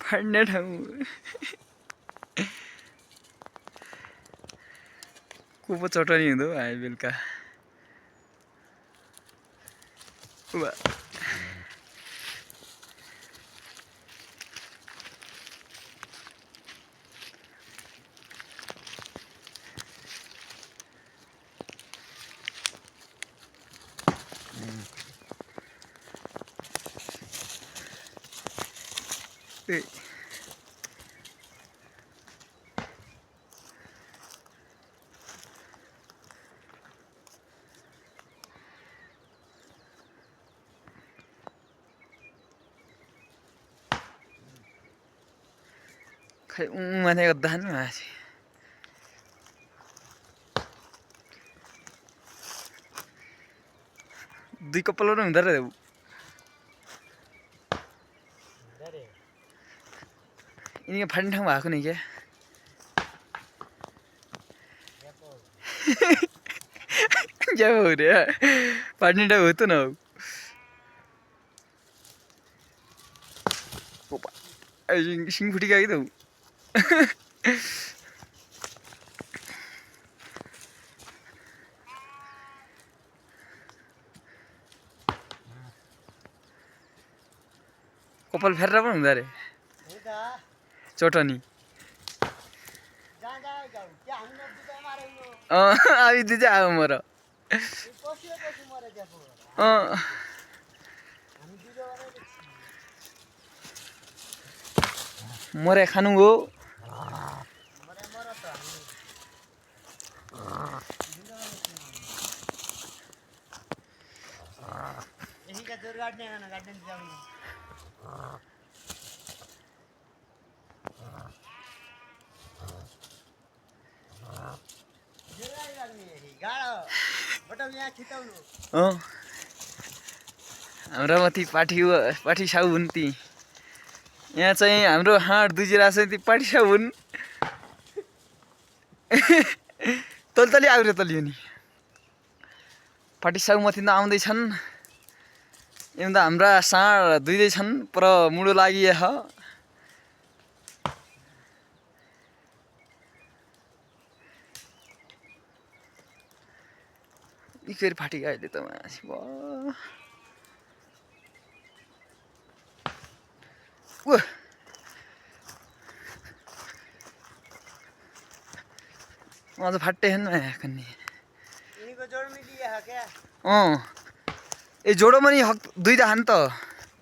फाड्ने ठाउँ को पो चटनी हुँदो आए बेलुका उवा ए खै माने गर्दा नि माछे दुई कपाल पनि हुँदो रहेछ यिनी फाड्ने ठाउँ भएको नि क्या क्या हो रे फाड्ने ठाउँ हो त न सिङ फुटी गयो कि त कपाल फेरेर पनि हुँदो रे चटनी आबि दिन्छ आऊ मर मरे खानु हो हाम्रो माथि पाठी साउ हुन् ती यहाँ चाहिँ हाम्रो हाड दुजिरहेको छ ती पाठी साउ हुन् तलतली आउरे तलियो नि पाठी साउ माथि न आउँदैछन् एम त हाम्रा साँड दुइदैछन् पर मुडो लागि फेरि फाटी गयो अहिले त मान्छे अझ फाटे हेर्नु नि ए जोडो पनि दुईटा हान त